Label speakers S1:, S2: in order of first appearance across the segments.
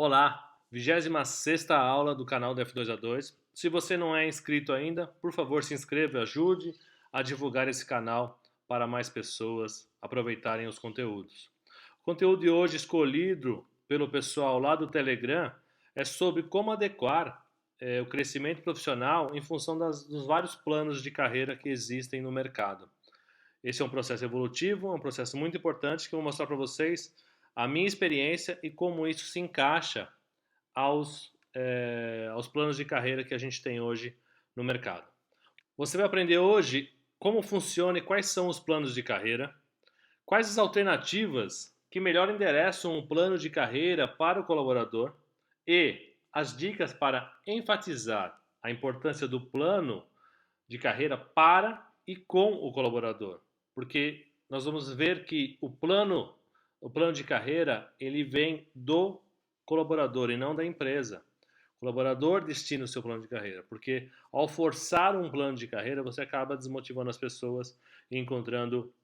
S1: Olá, 26ª aula do canal do F2A2. Se você não é inscrito ainda, por favor se inscreva e ajude a divulgar esse canal para mais pessoas aproveitarem os conteúdos. O conteúdo de hoje escolhido pelo pessoal lá do Telegram é sobre como adequar o crescimento profissional em função dos vários planos de carreira que existem no mercado. Esse é um processo evolutivo, é um processo muito importante que eu vou mostrar para vocês a minha experiência e como isso se encaixa aos planos de carreira que a gente tem hoje no mercado. Você vai aprender hoje como funciona e quais são os planos de carreira, quais as alternativas que melhor endereçam um plano de carreira para o colaborador e as dicas para enfatizar a importância do plano de carreira para e com o colaborador, porque nós vamos ver que o plano de carreira ele vem do colaborador e não da empresa. O colaborador destina o seu plano de carreira, porque ao forçar um plano de carreira você acaba desmotivando as pessoas e encontrando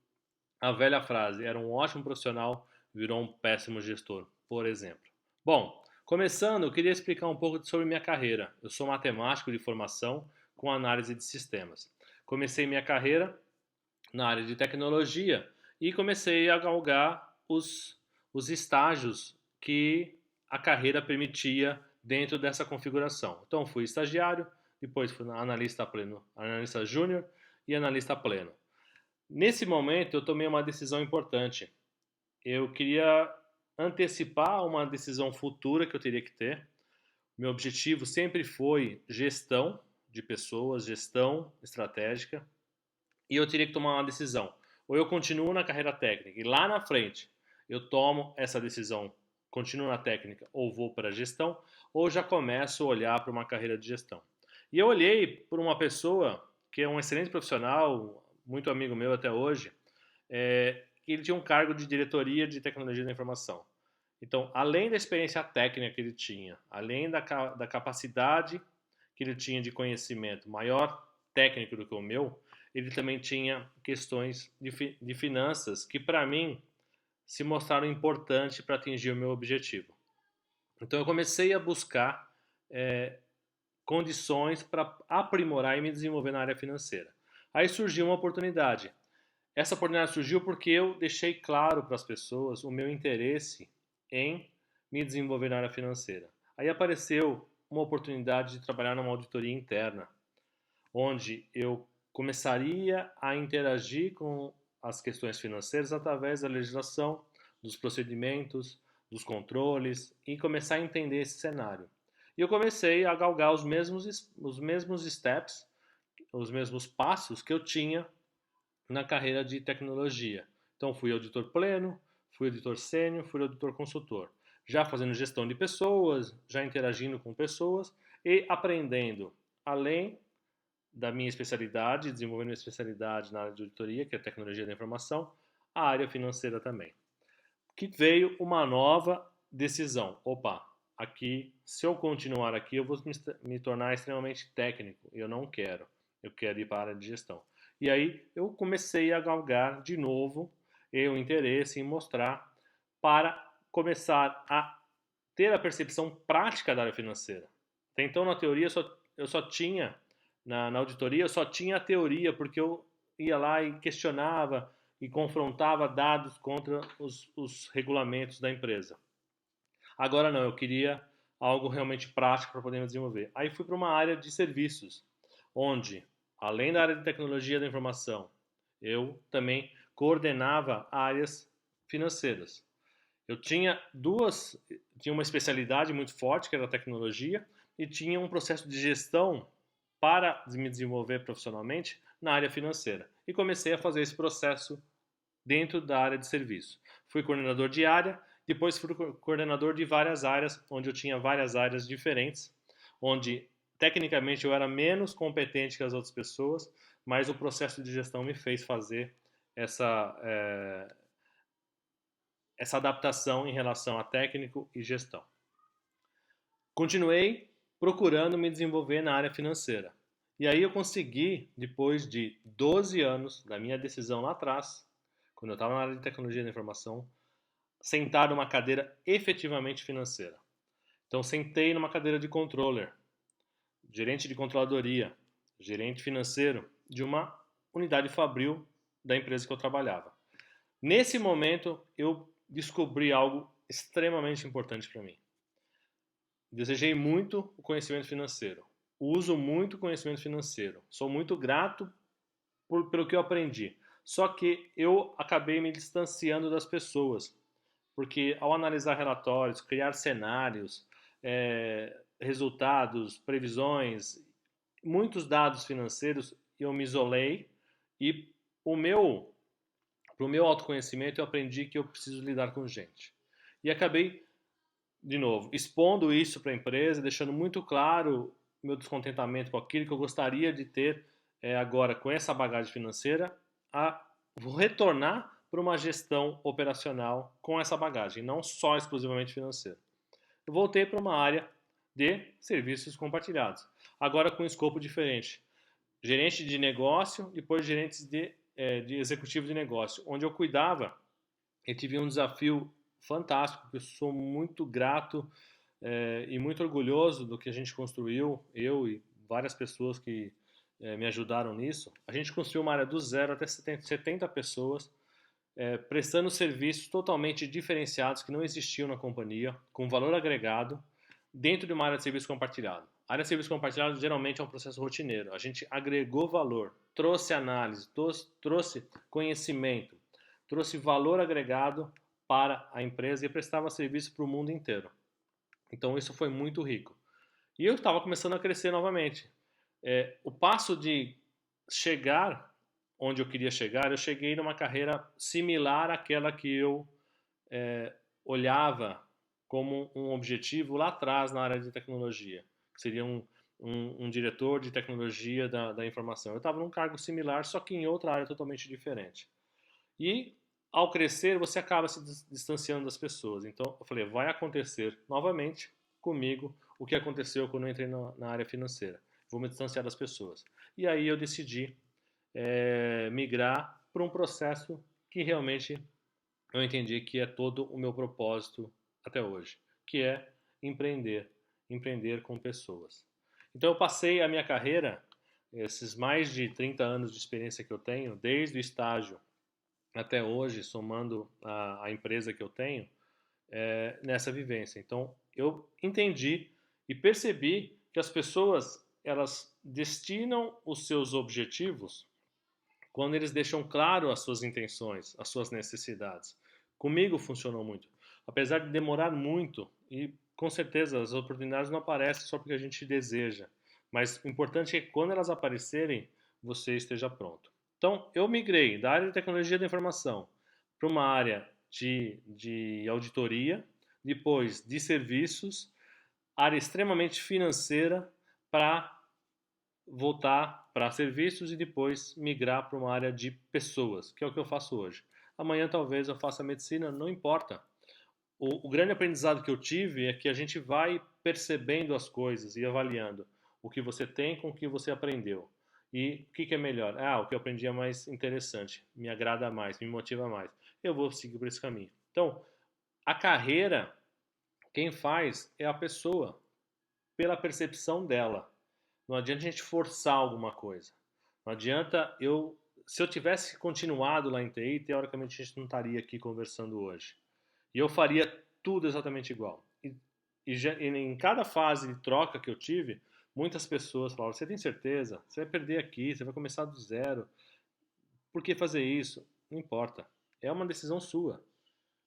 S1: a velha frase: era um ótimo profissional, virou um péssimo gestor, por exemplo. Bom, começando, eu queria explicar um pouco sobre minha carreira. Eu sou matemático de formação com análise de sistemas. Comecei minha carreira na área de tecnologia e comecei a galgar os estágios que a carreira permitia dentro dessa configuração. Então, fui estagiário, depois fui analista pleno, analista júnior e analista pleno. Nesse momento, eu tomei uma decisão importante. Eu queria antecipar uma decisão futura que eu teria que ter. Meu objetivo sempre foi gestão de pessoas, gestão estratégica, e eu teria que tomar uma decisão. Ou eu continuo na carreira técnica e lá na frente eu tomo essa decisão, continuo na técnica ou vou para a gestão, ou já começo a olhar para uma carreira de gestão. E eu olhei por uma pessoa que é um excelente profissional, muito amigo meu até hoje, que ele tinha um cargo de diretoria de tecnologia da informação. Então, além da experiência técnica que ele tinha, além da capacidade que ele tinha de conhecimento maior técnico do que o meu, ele também tinha questões de finanças que, para mim, se mostraram importantes para atingir o meu objetivo. Então, eu comecei a buscar condições para aprimorar e me desenvolver na área financeira. Aí surgiu uma oportunidade. Essa oportunidade surgiu porque eu deixei claro para as pessoas o meu interesse em me desenvolver na área financeira. Aí apareceu uma oportunidade de trabalhar numa auditoria interna, onde eu começaria a interagir com as questões financeiras através da legislação, dos procedimentos, dos controles e começar a entender esse cenário. E eu comecei a galgar os mesmos steps, os mesmos passos que eu tinha na carreira de tecnologia. Então fui auditor pleno, fui auditor sênior, fui auditor consultor. Já fazendo gestão de pessoas, já interagindo com pessoas e aprendendo, além da minha especialidade, desenvolvendo minha especialidade na área de auditoria, que é tecnologia da informação, a área financeira também. Que veio uma nova decisão. Opa, aqui, se eu continuar aqui, eu vou me tornar extremamente técnico. Eu não quero. Eu quero ir para a área de gestão. E aí eu comecei a galgar de novo o interesse em mostrar para começar a ter a percepção prática da área financeira. Até então, na teoria, eu só tinha, na auditoria, eu só tinha a teoria, porque eu ia lá e questionava e confrontava dados contra os regulamentos da empresa. Agora não, eu queria algo realmente prático para poder me desenvolver. Aí fui para uma área de serviços, onde, além da área de tecnologia da informação, eu também coordenava áreas financeiras. Eu tinha uma especialidade muito forte, que era a tecnologia, e tinha um processo de gestão para me desenvolver profissionalmente na área financeira. E comecei a fazer esse processo dentro da área de serviço. Fui coordenador de área, depois fui coordenador de várias áreas, onde eu tinha várias áreas diferentes, onde tecnicamente eu era menos competente que as outras pessoas, mas o processo de gestão me fez fazer essa adaptação em relação a técnico e gestão. Continuei procurando me desenvolver na área financeira. E aí eu consegui, depois de 12 anos da minha decisão lá atrás, quando eu estava na área de tecnologia da informação, sentar numa cadeira efetivamente financeira. Então, sentei numa cadeira de controller, gerente de controladoria, gerente financeiro de uma unidade fabril da empresa que eu trabalhava. Nesse momento, eu descobri algo extremamente importante para mim. Desejei muito o conhecimento financeiro. Uso muito o conhecimento financeiro. Sou muito grato pelo que eu aprendi. Só que eu acabei me distanciando das pessoas. Porque ao analisar relatórios, criar cenários, resultados, previsões, muitos dados financeiros, eu me isolei e para o meu autoconhecimento eu aprendi que eu preciso lidar com gente. E acabei, de novo, expondo isso para a empresa, deixando muito claro meu descontentamento com aquilo que eu gostaria de ter agora com essa bagagem financeira, vou retornar para uma gestão operacional com essa bagagem, não só exclusivamente financeira. Eu voltei para uma área de serviços compartilhados, agora com um escopo diferente. Gerente de negócio, depois gerentes de executivo de negócio, onde eu cuidava e tive um desafio fantástico, que eu sou muito grato e muito orgulhoso do que a gente construiu, eu e várias pessoas que me ajudaram nisso. A gente construiu uma área do zero até 70 pessoas, prestando serviços totalmente diferenciados que não existiam na companhia, com valor agregado, dentro de uma área de serviço compartilhado. A área de serviço compartilhado geralmente é um processo rotineiro. A gente agregou valor, trouxe análise, trouxe conhecimento, trouxe valor agregado para a empresa e prestava serviço para o mundo inteiro. Então isso foi muito rico. E eu estava começando a crescer novamente. O passo de chegar onde eu queria chegar, eu cheguei numa carreira similar àquela que eu olhava como um objetivo lá atrás na área de tecnologia, que seria um diretor de tecnologia da informação. Eu estava num cargo similar, só que em outra área totalmente diferente. E ao crescer, você acaba se distanciando das pessoas. Então, eu falei, vai acontecer novamente comigo o que aconteceu quando eu entrei na área financeira. Vou me distanciar das pessoas. E aí eu decidi migrar para um processo que realmente eu entendi que é todo o meu propósito até hoje, que é empreender com pessoas. Então eu passei a minha carreira, esses mais de 30 anos de experiência que eu tenho, desde o estágio até hoje, somando a empresa que eu tenho, nessa vivência. Então eu entendi e percebi que as pessoas elas destinam os seus objetivos quando eles deixam claro as suas intenções, as suas necessidades. Comigo funcionou muito. Apesar de demorar muito, e com certeza as oportunidades não aparecem só porque a gente deseja, mas o importante é que quando elas aparecerem, você esteja pronto. Então, eu migrei da área de tecnologia da informação para uma área de auditoria, depois de serviços, área extremamente financeira, para voltar para serviços e depois migrar para uma área de pessoas, que é o que eu faço hoje. Amanhã talvez eu faça medicina, não importa. O grande aprendizado que eu tive é que a gente vai percebendo as coisas e avaliando o que você tem com o que você aprendeu. E o que é melhor? O que eu aprendi é mais interessante, me agrada mais, me motiva mais. Eu vou seguir por esse caminho. Então, a carreira, quem faz é a pessoa, pela percepção dela. Não adianta a gente forçar alguma coisa. Não adianta eu. Se eu tivesse continuado lá em TI, teoricamente a gente não estaria aqui conversando hoje. E eu faria tudo exatamente igual. E em cada fase de troca que eu tive, muitas pessoas falaram: você tem certeza? Você vai perder aqui, você vai começar do zero. Por que fazer isso? Não importa. É uma decisão sua.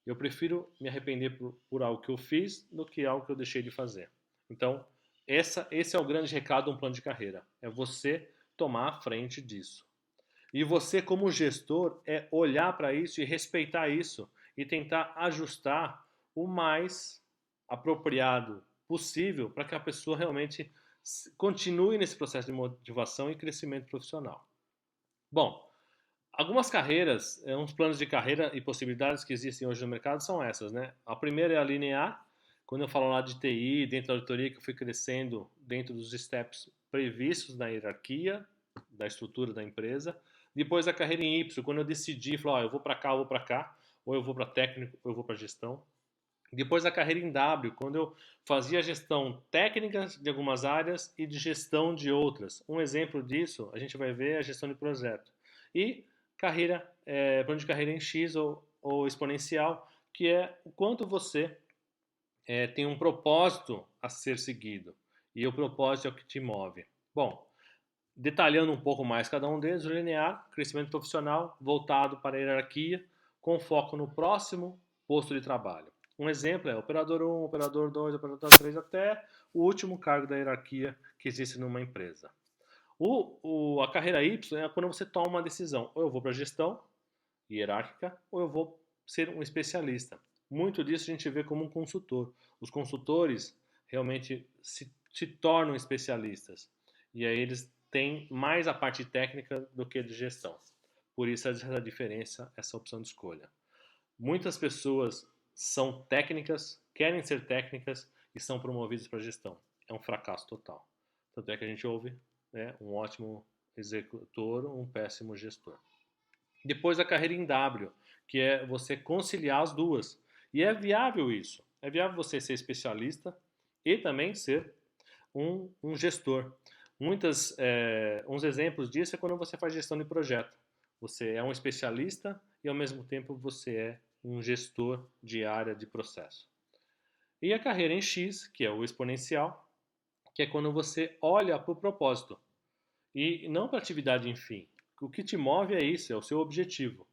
S1: Eu prefiro me arrepender por algo que eu fiz do que algo que eu deixei de fazer. Então, esse é o grande recado de um plano de carreira. É você tomar a frente disso. E você, como gestor, é olhar para isso e respeitar isso e tentar ajustar o mais apropriado possível para que a pessoa realmente continue nesse processo de motivação e crescimento profissional. Bom, algumas carreiras, uns planos de carreira e possibilidades que existem hoje no mercado são essas, né? A primeira é a linear. Quando eu falo lá de TI, dentro da auditoria, que eu fui crescendo dentro dos steps previstos na hierarquia, da estrutura da empresa. Depois a carreira em Y, quando eu decidi, falar, eu vou para cá, ou eu vou para técnico, ou eu vou para gestão. Depois a carreira em W, quando eu fazia gestão técnica de algumas áreas e de gestão de outras. Um exemplo disso, a gente vai ver a gestão de projeto. E plano de carreira em X ou exponencial, que é o quanto você tem um propósito a ser seguido. E o propósito é o que te move. Bom, detalhando um pouco mais cada um deles, o linear, crescimento profissional voltado para a hierarquia, com foco no próximo posto de trabalho. Um exemplo é operador 1, operador 2, operador 3, até o último cargo da hierarquia que existe numa empresa. A carreira Y é quando você toma uma decisão. Ou eu vou para a gestão hierárquica, ou eu vou ser um especialista. Muito disso a gente vê como um consultor. Os consultores realmente se tornam especialistas. E aí eles têm mais a parte técnica do que de gestão. Por isso essa diferença, essa opção de escolha. Muitas pessoas são técnicas, querem ser técnicas e são promovidas para gestão. É um fracasso total. Tanto é que a gente ouve, né, um ótimo executor, um péssimo gestor. Depois a carreira em W, que é você conciliar as duas. E é viável isso. É viável você ser especialista e também ser um gestor. Uns exemplos disso é quando você faz gestão de projeto. Você é um especialista e ao mesmo tempo você é um gestor de área de processo. E a carreira em X, que é o exponencial, que é quando você olha para o propósito e não para a atividade em fim. O que te move é isso, é o seu objetivo.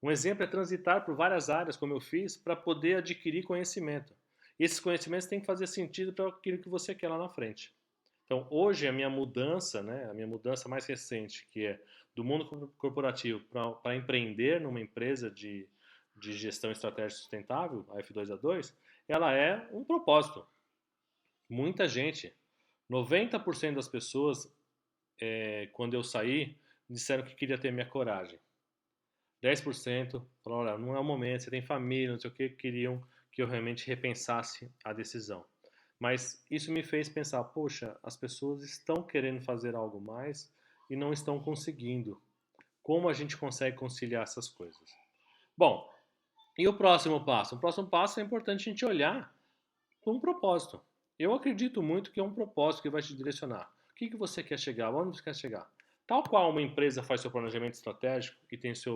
S1: Um exemplo é transitar por várias áreas, como eu fiz, para poder adquirir conhecimento. E esses conhecimentos têm que fazer sentido para aquilo que você quer lá na frente. Então, hoje a minha mudança, né, a minha mudança mais recente, que é do mundo corporativo para empreender numa empresa de gestão estratégica sustentável, a F2A2, ela é um propósito. Muita gente, 90% das pessoas, quando eu saí, disseram que queria ter minha coragem. 10% falaram, olha, não é o momento, você tem família, não sei o que, queriam que eu realmente repensasse a decisão. Mas isso me fez pensar, poxa, as pessoas estão querendo fazer algo mais e não estão conseguindo. Como a gente consegue conciliar essas coisas? Bom, e o próximo passo? O próximo passo é importante a gente olhar com um propósito. Eu acredito muito que é um propósito que vai te direcionar. O que você quer chegar? Onde você quer chegar? Tal qual uma empresa faz seu planejamento estratégico e tem seu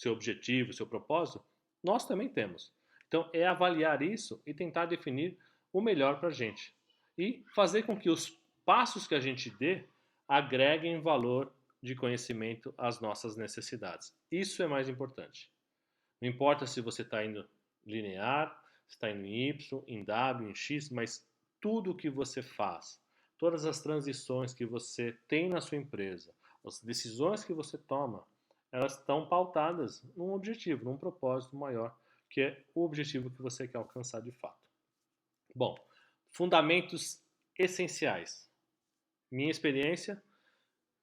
S1: objetivo, seu propósito, nós também temos. Então, é avaliar isso e tentar definir o melhor para a gente. E fazer com que os passos que a gente dê agreguem valor de conhecimento às nossas necessidades. Isso é mais importante. Não importa se você está indo linear, se está indo em Y, em W, em X, mas tudo que você faz, todas as transições que você tem na sua empresa, as decisões que você toma, elas estão pautadas num objetivo, num propósito maior, que é o objetivo que você quer alcançar de fato. Bom, fundamentos essenciais. Minha experiência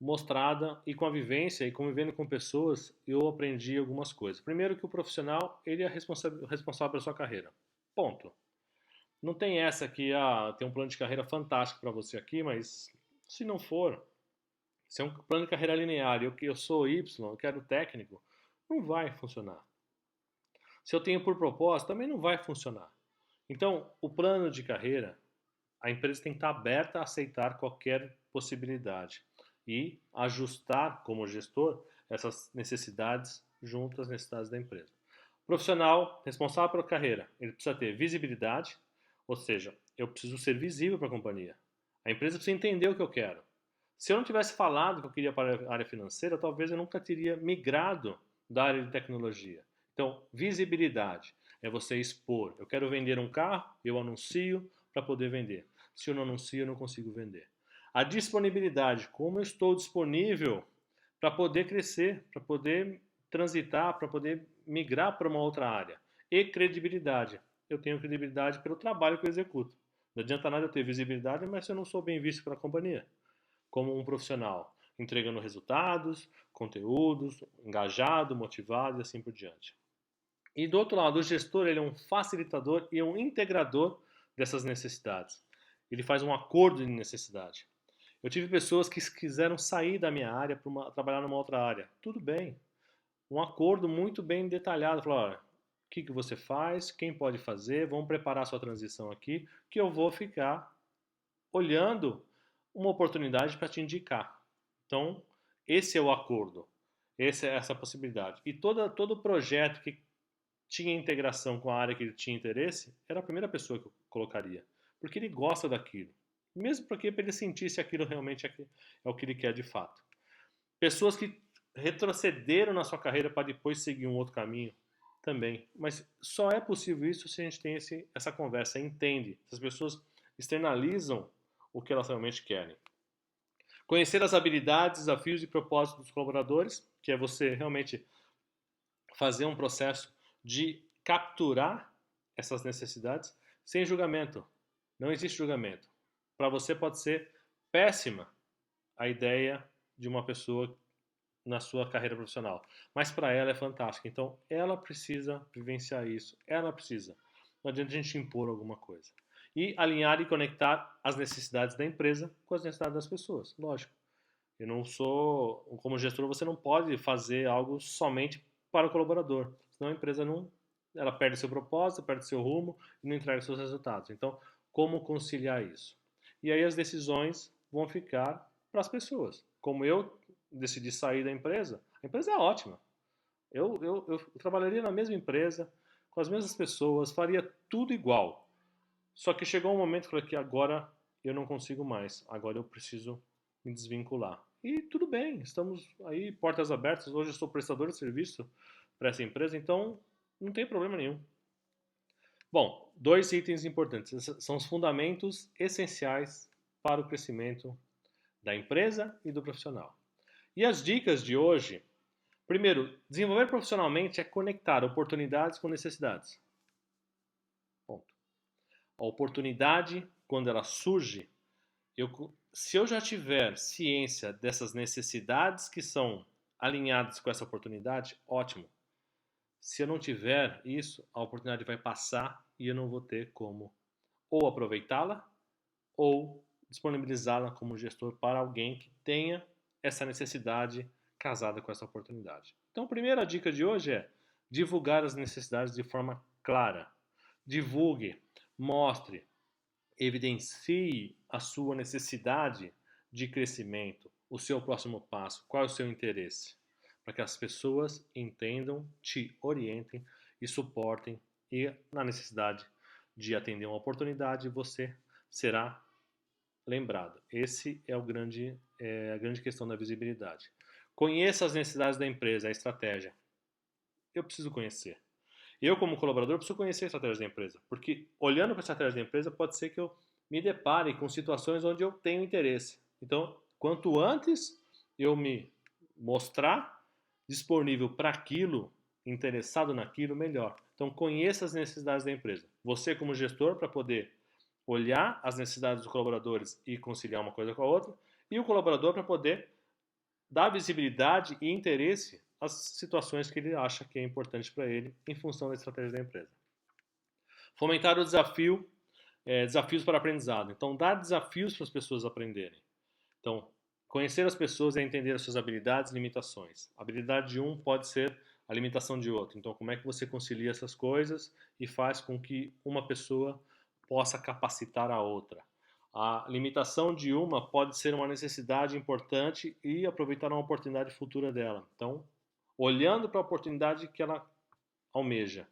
S1: mostrada e com a vivência e convivendo com pessoas, eu aprendi algumas coisas. Primeiro que o profissional, ele é responsável pela sua carreira. Ponto. Não tem essa que tem um plano de carreira fantástico para você aqui, mas se não for, se é um plano de carreira linear e eu sou Y, eu quero técnico, não vai funcionar. Se eu tenho por propósito, também não vai funcionar. Então, o plano de carreira, a empresa tem que estar aberta a aceitar qualquer possibilidade e ajustar, como gestor, essas necessidades junto às necessidades da empresa. O profissional responsável pela carreira, ele precisa ter visibilidade, ou seja, eu preciso ser visível para a companhia. A empresa precisa entender o que eu quero. Se eu não tivesse falado que eu queria para a área financeira, talvez eu nunca teria migrado da área de tecnologia. Então, visibilidade é você expor. Eu quero vender um carro, eu anuncio para poder vender. Se eu não anuncio, eu não consigo vender. A disponibilidade, como eu estou disponível para poder crescer, para poder transitar, para poder migrar para uma outra área. E credibilidade. Eu tenho credibilidade pelo trabalho que eu executo. Não adianta nada eu ter visibilidade, mas se eu não sou bem visto pela companhia, como um profissional, entregando resultados, conteúdos, engajado, motivado e assim por diante. E do outro lado, o gestor ele é um facilitador e um integrador dessas necessidades. Ele faz um acordo de necessidade. Eu tive pessoas que quiseram sair da minha área para trabalhar numa outra área. Tudo bem. Um acordo muito bem detalhado. Falou, olha, que você faz, quem pode fazer, vamos preparar a sua transição aqui, que eu vou ficar olhando uma oportunidade para te indicar. Então, esse é o acordo, essa é a possibilidade. E todo projeto que tinha integração com a área que ele tinha interesse, era a primeira pessoa que eu colocaria. Porque ele gosta daquilo. Mesmo porque para ele sentir se aquilo realmente é o que ele quer de fato. Pessoas que retrocederam na sua carreira para depois seguir um outro caminho também. Mas só é possível isso se a gente tem essa conversa, entende. Se as pessoas externalizam o que elas realmente querem. Conhecer as habilidades, desafios e propósitos dos colaboradores, que é você realmente fazer um processo de capturar essas necessidades sem julgamento. Não existe julgamento. Para você pode ser péssima a ideia de uma pessoa na sua carreira profissional, mas para ela é fantástica. Então ela precisa vivenciar isso, ela precisa. Não adianta a gente impor alguma coisa. E alinhar e conectar as necessidades da empresa com as necessidades das pessoas, lógico. Eu não sou, como gestor, você não pode fazer algo somente para o colaborador, senão a empresa não, ela perde seu propósito, perde seu rumo e não entrega seus resultados. Então, como conciliar isso? E aí as decisões vão ficar para as pessoas. Como eu decidi sair da empresa, a empresa é ótima. Eu trabalharia na mesma empresa, com as mesmas pessoas, faria tudo igual. Só que chegou um momento que eu falei que agora eu não consigo mais, agora eu preciso me desvincular. E tudo bem, estamos aí, portas abertas. Hoje eu sou prestador de serviço para essa empresa, então não tem problema nenhum. Bom, dois itens importantes. Esses são os fundamentos essenciais para o crescimento da empresa e do profissional. E as dicas de hoje: primeiro, desenvolver profissionalmente é conectar oportunidades com necessidades. Ponto. A oportunidade, quando ela surge, se eu já tiver ciência dessas necessidades que são alinhadas com essa oportunidade, ótimo. Se eu não tiver isso, a oportunidade vai passar e eu não vou ter como ou aproveitá-la ou disponibilizá-la como gestor para alguém que tenha essa necessidade casada com essa oportunidade. Então, a primeira dica de hoje é divulgar as necessidades de forma clara. Divulgue, mostre, evidencie a sua necessidade de crescimento, o seu próximo passo, qual é o seu interesse, para que as pessoas entendam, te orientem e suportem e na necessidade de atender uma oportunidade você será lembrado. Esse é a grande questão da visibilidade. Conheça as necessidades da empresa, a estratégia. Eu preciso conhecer. Eu, como colaborador, preciso conhecer a estratégia da empresa, porque olhando para a estratégia da empresa, pode ser que eu me depare com situações onde eu tenho interesse. Então, quanto antes eu me mostrar disponível para aquilo, interessado naquilo, melhor. Então, conheça as necessidades da empresa. Você, como gestor, para poder olhar as necessidades dos colaboradores e conciliar uma coisa com a outra, e o colaborador para poder dar visibilidade e interesse às situações que ele acha que é importante para ele em função da estratégia da empresa. Fomentar o desafio, desafios para aprendizado. Então, dar desafios para as pessoas aprenderem. Então, conhecer as pessoas é entender as suas habilidades e limitações. A habilidade de um pode ser a limitação de outro. Então, como é que você concilia essas coisas e faz com que uma pessoa possa capacitar a outra? A limitação de uma pode ser uma necessidade importante e aproveitar uma oportunidade futura dela. Então, olhando para a oportunidade que ela almeja,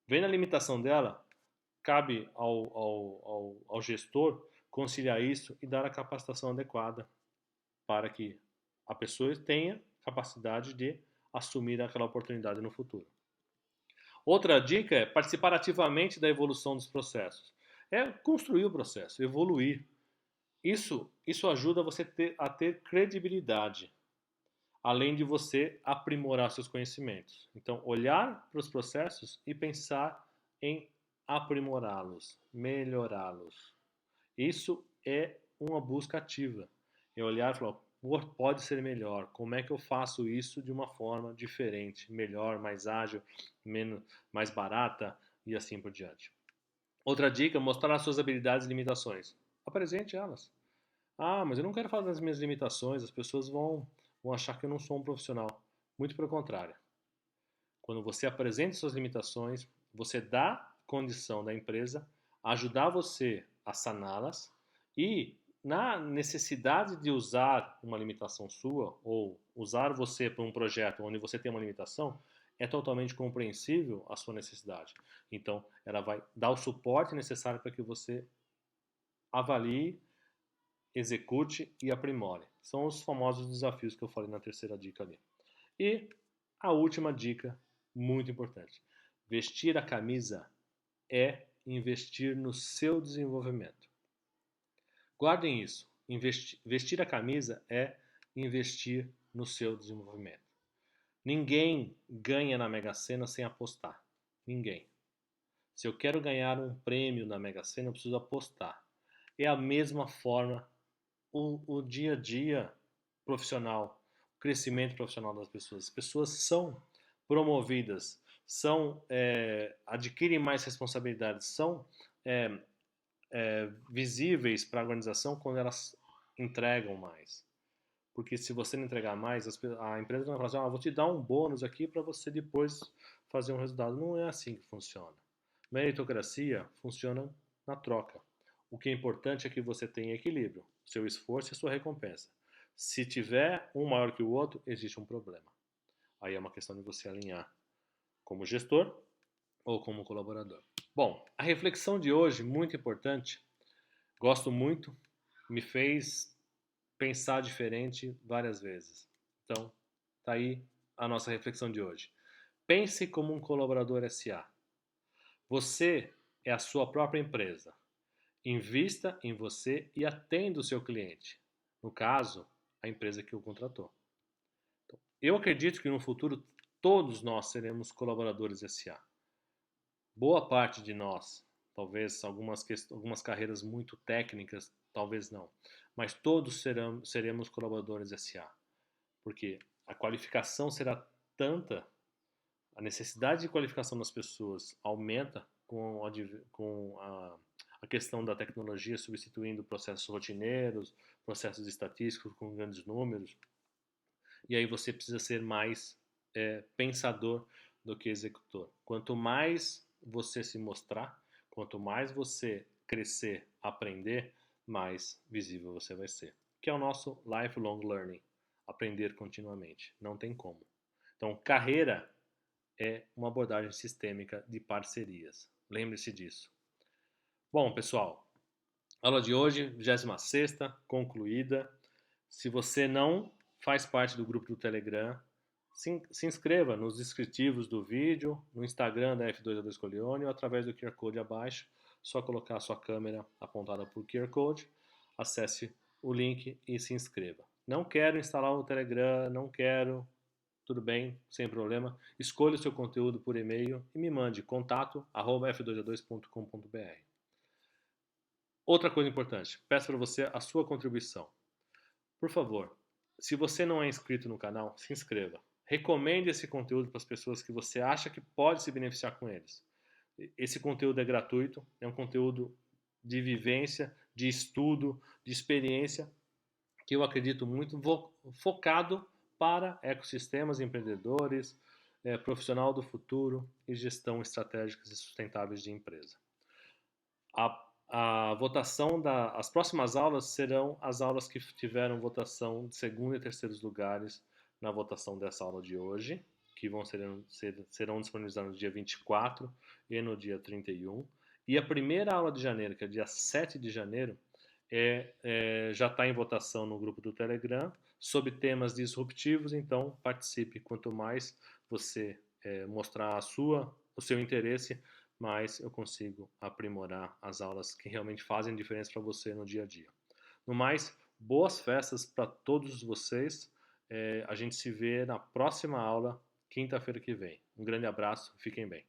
S1: vendo a limitação dela, cabe ao gestor conciliar isso e dar a capacitação adequada para que a pessoa tenha capacidade de assumir aquela oportunidade no futuro. Outra dica é participar ativamente da evolução dos processos. É construir o processo, evoluir. Isso ajuda você a ter credibilidade, além de você aprimorar seus conhecimentos. Então, olhar para os processos e pensar em aprimorá-los, melhorá-los. Isso é uma busca ativa. É olhar e falar, pode ser melhor. Como é que eu faço isso de uma forma diferente, melhor, mais ágil, mais barata e assim por diante. Outra dica, mostrar as suas habilidades e limitações. Apresente elas. Ah, mas eu não quero falar das minhas limitações, as pessoas vão achar que eu não sou um profissional. Muito pelo contrário. Quando você apresenta suas limitações, você dá condição da empresa ajudar você a saná-las e na necessidade de usar uma limitação sua ou usar você para um projeto onde você tem uma limitação, é totalmente compreensível a sua necessidade. Então, ela vai dar o suporte necessário para que você avalie, execute e aprimore. São os famosos desafios que eu falei na terceira dica ali. E a última dica, muito importante: vestir a camisa é investir no seu desenvolvimento. Guardem isso. Vestir a camisa é investir no seu desenvolvimento. Ninguém ganha na Mega Sena sem apostar. Ninguém. Se eu quero ganhar um prêmio na Mega Sena, eu preciso apostar. É a mesma forma o dia a dia profissional, o crescimento profissional das pessoas. As pessoas são promovidas, adquirem mais responsabilidades, são é, visíveis para a organização quando elas entregam mais. Porque se você não entregar mais, a empresa não vai falar assim, vou te dar um bônus aqui para você depois fazer um resultado. Não é assim que funciona. Meritocracia funciona na troca. O que é importante é que você tenha equilíbrio, seu esforço e sua recompensa. Se tiver um maior que o outro, existe um problema. Aí é uma questão de você alinhar como gestor ou como colaborador. Bom, a reflexão de hoje, muito importante, gosto muito, me fez pensar diferente várias vezes. Então, tá aí a nossa reflexão de hoje. Pense como um colaborador SA. Você é a sua própria empresa. Invista em você e atenda o seu cliente. No caso, a empresa que o contratou. Então, eu acredito que no futuro todos nós seremos colaboradores SA. Boa parte de nós, talvez algumas carreiras muito técnicas, talvez não, mas todos seremos colaboradores SA, porque a qualificação será tanta, a necessidade de qualificação das pessoas aumenta com a questão da tecnologia substituindo processos rotineiros, processos estatísticos com grandes números, e aí você precisa ser mais pensador do que executor. Quanto mais você se mostrar, quanto mais você crescer, aprender, mais visível você vai ser. Que é o nosso lifelong learning, aprender continuamente. Não tem como. Então, carreira é uma abordagem sistêmica de parcerias. Lembre-se disso. Bom, pessoal, aula de hoje, 26ª, concluída. Se você não faz parte do grupo do Telegram, se inscreva nos descritivos do vídeo, no Instagram da F2A2 Colione ou através do QR Code abaixo. Só colocar a sua câmera apontada para o QR Code, acesse o link e se inscreva. Não quero instalar o Telegram, não quero, tudo bem, sem problema. Escolha o seu conteúdo por e-mail e me mande contato@f2a2.com.br. Outra coisa importante, peço para você a sua contribuição. Por favor, se você não é inscrito no canal, se inscreva. Recomende esse conteúdo para as pessoas que você acha que pode se beneficiar com eles. Esse conteúdo é gratuito, é um conteúdo de vivência, de estudo, de experiência, que eu acredito muito focado para ecossistemas empreendedores, profissional do futuro e gestão estratégicas e sustentáveis de empresa. A votação as próximas aulas serão as aulas que tiveram votação de segundo e terceiros lugares na votação dessa aula de hoje, que serão disponibilizadas no dia 24 e no dia 31. E a primeira aula de janeiro, que é dia 7 de janeiro, já está em votação no grupo do Telegram sobre temas disruptivos, então participe. Quanto mais você mostrar o seu interesse, mais eu consigo aprimorar as aulas que realmente fazem diferença para você no dia a dia. No mais, boas festas para todos vocês. A gente se vê na próxima aula, quinta-feira que vem. Um grande abraço, fiquem bem.